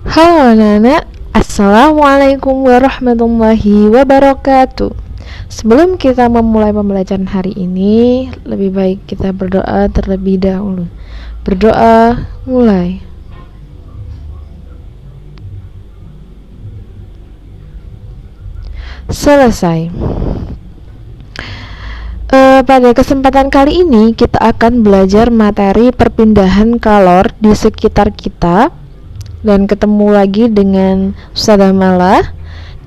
Halo anak-anak, Assalamualaikum warahmatullahi wabarakatuh. Sebelum kita memulai pembelajaran hari ini, lebih baik kita berdoa terlebih dahulu. Berdoa, mulai. Selesai. Pada kesempatan kali ini kita akan belajar materi perpindahan kalor di sekitar kita. Dan ketemu lagi dengan Ustazah Mala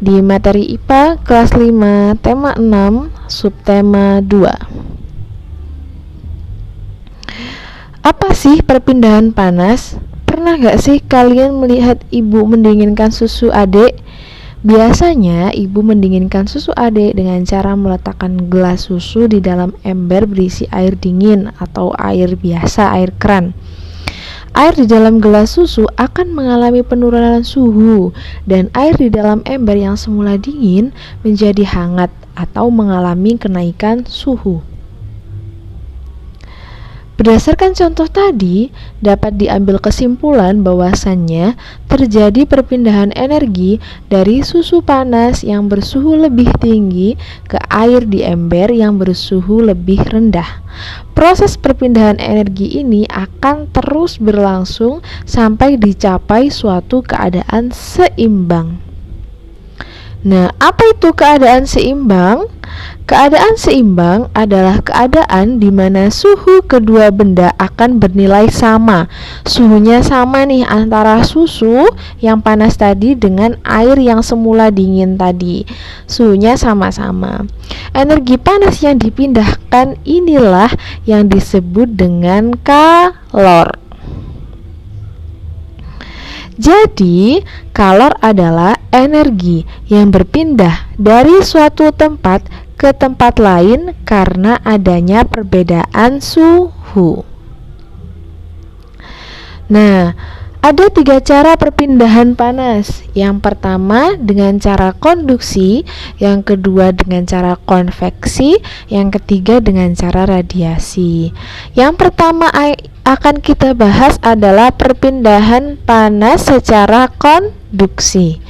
di materi IPA kelas 5 tema 6 subtema 2. Apa sih perpindahan panas? Pernah gak sih kalian melihat ibu mendinginkan susu adik? Biasanya ibu mendinginkan susu adik dengan cara meletakkan gelas susu di dalam ember berisi air dingin atau air biasa, air keran. Air di dalam gelas susu akan mengalami penurunan suhu dan air di dalam ember yang semula dingin menjadi hangat atau mengalami kenaikan suhu. Berdasarkan contoh tadi, dapat diambil kesimpulan bahwasannya terjadi perpindahan energi dari susu panas yang bersuhu lebih tinggi ke air di ember yang bersuhu lebih rendah. Proses perpindahan energi ini akan terus berlangsung sampai dicapai suatu keadaan seimbang. Nah, apa itu keadaan seimbang? Keadaan seimbang adalah keadaan di mana suhu kedua benda akan bernilai sama. Suhunya sama nih antara susu yang panas tadi dengan air yang semula dingin tadi. Suhunya sama-sama. Energi panas yang dipindahkan inilah yang disebut dengan kalor. Jadi, kalor adalah energi yang berpindah dari suatu tempat ke tempat lain karena adanya perbedaan suhu. Nah, ada 3 cara perpindahan panas. Yang pertama dengan cara konduksi, yang kedua dengan cara konveksi, yang ketiga dengan cara radiasi. Yang pertama akan kita bahas adalah perpindahan panas secara konduksi.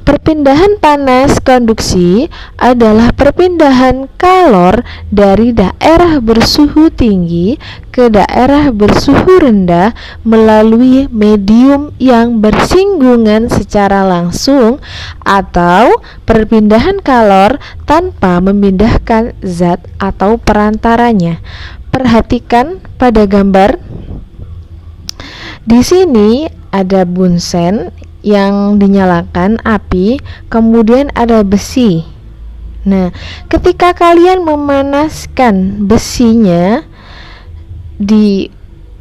Perpindahan panas konduksi adalah perpindahan kalor dari daerah bersuhu tinggi ke daerah bersuhu rendah melalui medium yang bersinggungan secara langsung atau perpindahan kalor tanpa memindahkan zat atau perantaranya. Perhatikan pada gambar. Di sini ada bunsen yang dinyalakan api, kemudian ada besi. Nah, ketika kalian memanaskan besinya di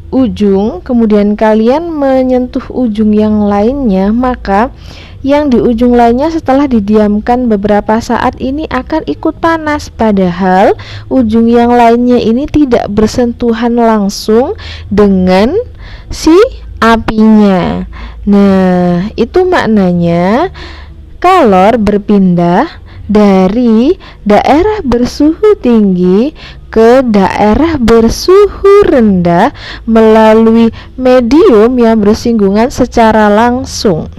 ujung, kemudian kalian menyentuh ujung yang lainnya, maka yang di ujung lainnya setelah didiamkan beberapa saat ini akan ikut panas, padahal ujung yang lainnya ini tidak bersentuhan langsung dengan si apinya. Nah, itu maknanya kalor berpindah dari daerah bersuhu tinggi ke daerah bersuhu rendah melalui medium yang bersinggungan secara langsung.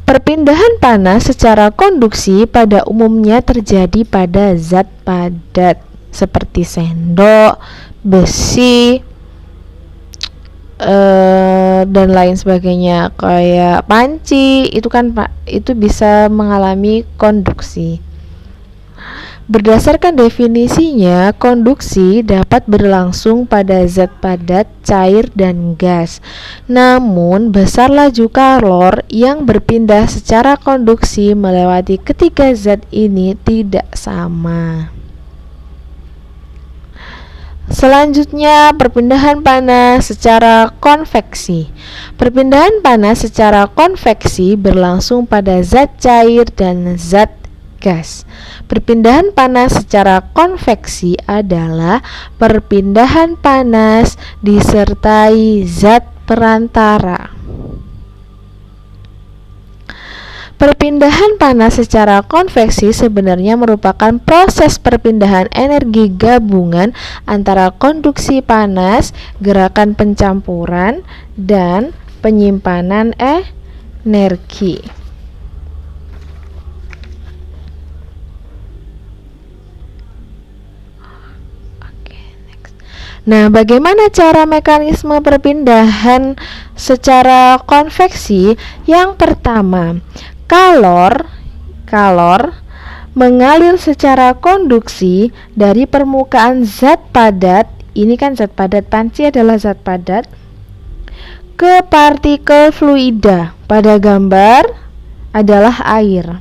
Perpindahan panas secara konduksi pada umumnya terjadi pada zat padat seperti sendok, besi, dan lain sebagainya, kayak panci, itu bisa mengalami konduksi. Berdasarkan definisinya, konduksi dapat berlangsung pada zat padat, cair, dan gas. Namun, besar laju kalor yang berpindah secara konduksi melewati ketiga zat ini tidak sama. Selanjutnya, perpindahan panas secara konveksi. Perpindahan panas secara konveksi berlangsung pada zat cair dan zat gas. Perpindahan panas secara konveksi adalah perpindahan panas disertai zat perantara. Perpindahan panas secara konveksi sebenarnya merupakan proses perpindahan energi gabungan antara konduksi panas, gerakan pencampuran, dan penyimpanan energi. Nah, bagaimana cara mekanisme perpindahan secara konveksi? Yang pertama, kalor mengalir secara konduksi dari permukaan zat padat, ini kan zat padat, panci adalah zat padat, ke partikel fluida, pada gambar adalah air.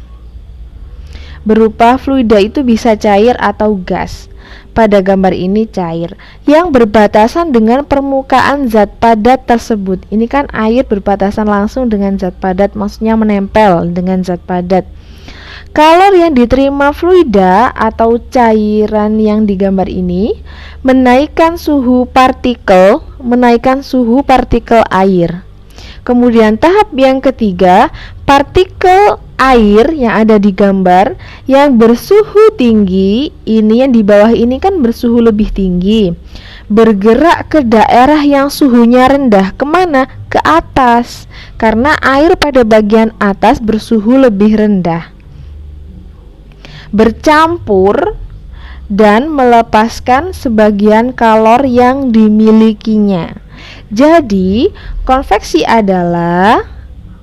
Berupa fluida itu bisa cair atau gas. Pada gambar ini cair yang berbatasan dengan permukaan zat padat tersebut. Ini kan air berbatasan langsung dengan zat padat, maksudnya menempel dengan zat padat. Kalor yang diterima fluida atau cairan yang digambar ini menaikkan suhu partikel air. Kemudian tahap yang ketiga, partikel air yang ada di gambar yang bersuhu tinggi, ini yang di bawah ini kan bersuhu lebih tinggi, bergerak ke daerah yang suhunya rendah. Kemana? Ke atas, karena air pada bagian atas bersuhu lebih rendah, bercampur dan melepaskan sebagian kalor yang dimilikinya. Jadi, konveksi adalah,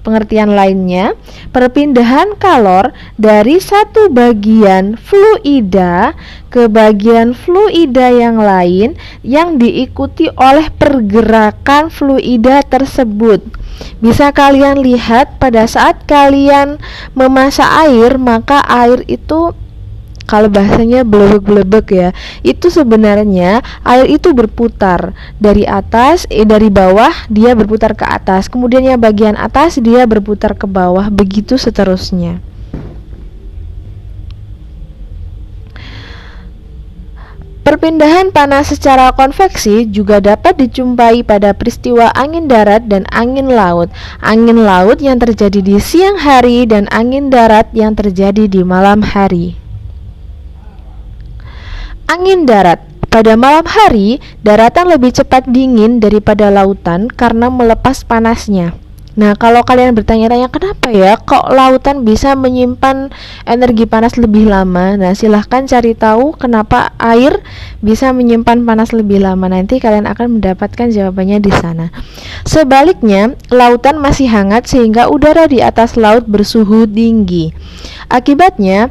pengertian lainnya, perpindahan kalor dari satu bagian fluida ke bagian fluida yang lain yang diikuti oleh pergerakan fluida tersebut. Bisa kalian lihat pada saat kalian memasak air, maka air itu, kalau bahasanya belebek-belebek ya, itu sebenarnya air itu berputar dari atas, dari bawah dia berputar ke atas, kemudian yang bagian atas dia berputar ke bawah, begitu seterusnya. Perpindahan panas secara konveksi juga dapat dijumpai pada peristiwa angin darat dan angin laut. Angin laut yang terjadi di siang hari dan angin darat yang terjadi di malam hari. Angin darat. Pada malam hari, daratan lebih cepat dingin daripada lautan karena melepas panasnya. Nah, kalau kalian bertanya-tanya kenapa ya kok lautan bisa menyimpan energi panas lebih lama? Nah, silahkan cari tahu kenapa air bisa menyimpan panas lebih lama. Nanti kalian akan mendapatkan jawabannya di sana. Sebaliknya, lautan masih hangat sehingga udara di atas laut bersuhu tinggi. Akibatnya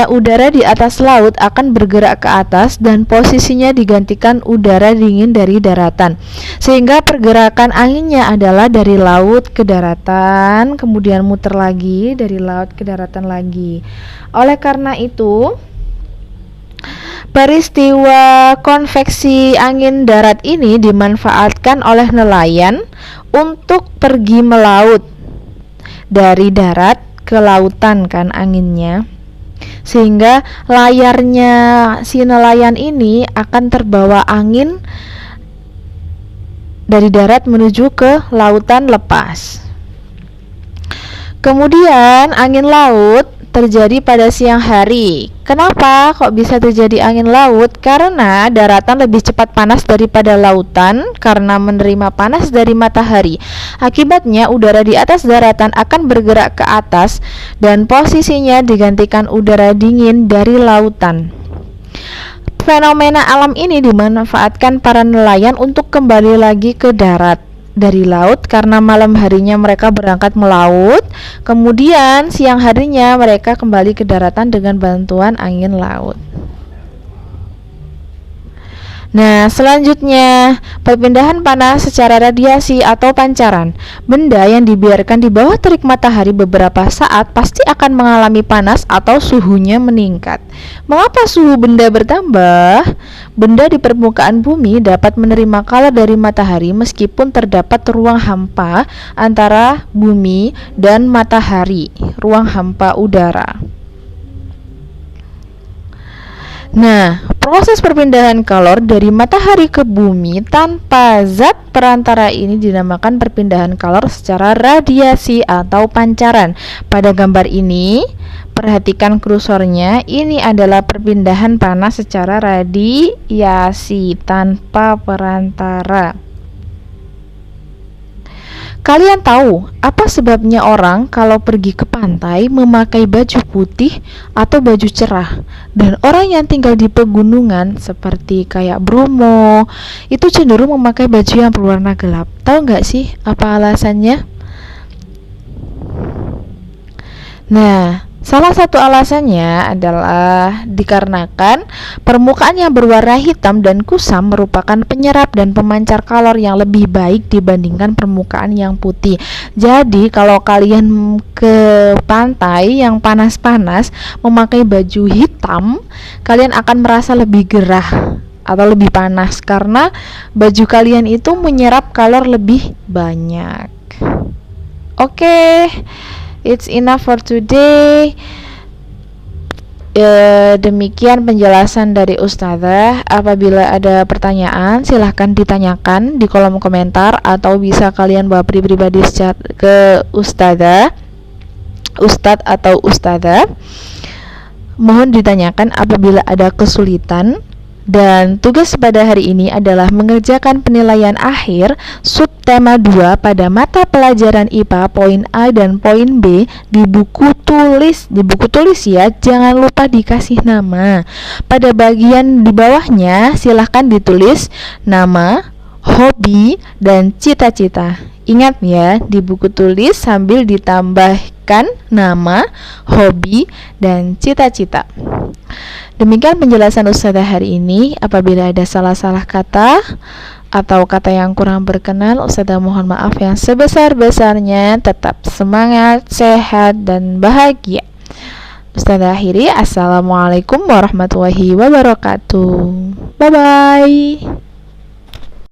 udara di atas laut akan bergerak ke atas dan posisinya digantikan udara dingin dari daratan, sehingga pergerakan anginnya adalah dari laut ke daratan, kemudian muter lagi dari laut ke daratan lagi. Oleh karena itu, peristiwa konveksi angin darat ini dimanfaatkan oleh nelayan untuk pergi melaut dari darat ke lautan kan anginnya, sehingga layarnya si nelayan ini akan terbawa angin dari darat menuju ke lautan lepas. Kemudian angin laut terjadi pada siang hari. Kenapa kok bisa terjadi angin laut? Karena daratan lebih cepat panas daripada lautan karena menerima panas dari matahari. Akibatnya udara di atas daratan akan bergerak ke atas dan posisinya digantikan udara dingin dari lautan. Fenomena alam ini dimanfaatkan para nelayan untuk kembali lagi ke darat dari laut karena malam harinya mereka berangkat melaut, kemudian siang harinya mereka kembali ke daratan dengan bantuan angin laut. Nah, selanjutnya perpindahan panas secara radiasi atau pancaran. Benda yang dibiarkan di bawah terik matahari beberapa saat pasti akan mengalami panas atau suhunya meningkat. Mengapa suhu benda bertambah? Benda di permukaan bumi dapat menerima kalor dari matahari meskipun terdapat ruang hampa antara bumi dan matahari, ruang hampa udara. Nah, proses perpindahan kalor dari matahari ke bumi tanpa zat perantara ini dinamakan perpindahan kalor secara radiasi atau pancaran. Pada gambar ini, perhatikan kursornya, ini adalah perpindahan panas secara radiasi tanpa perantara. Kalian tahu apa sebabnya orang kalau pergi ke pantai memakai baju putih atau baju cerah, dan orang yang tinggal di pegunungan seperti kayak Bromo itu cenderung memakai baju yang berwarna gelap? Tahu nggak sih apa alasannya? Nah, salah satu alasannya adalah dikarenakan permukaan yang berwarna hitam dan kusam merupakan penyerap dan pemancar kalor yang lebih baik dibandingkan permukaan yang putih. Jadi, kalau kalian ke pantai yang panas-panas memakai baju hitam, kalian akan merasa lebih gerah atau lebih panas karena baju kalian itu menyerap kalor lebih banyak. Oke. It's enough for today. Demikian penjelasan dari Ustazah. Apabila ada pertanyaan, silahkan ditanyakan di kolom komentar, atau bisa kalian bawa pribadi ke Ustazah, Ustadz atau Ustazah. Mohon ditanyakan apabila ada kesulitan. Dan tugas pada hari ini adalah mengerjakan penilaian akhir subtema 2 pada mata pelajaran IPA poin A dan poin B di buku tulis. Di buku tulis ya, jangan lupa dikasih nama. Pada bagian di bawahnya silahkan ditulis nama, hobi, dan cita-cita. Ingat ya, di buku tulis sambil ditambahkan nama, hobi, dan cita-cita. Demikian penjelasan Ustazah hari ini. Apabila ada salah-salah kata atau kata yang kurang berkenan, Ustazah mohon maaf yang sebesar-besarnya. Tetap semangat, sehat, dan bahagia. Ustazah akhiri, assalamualaikum warahmatullahi wabarakatuh. Bye-bye.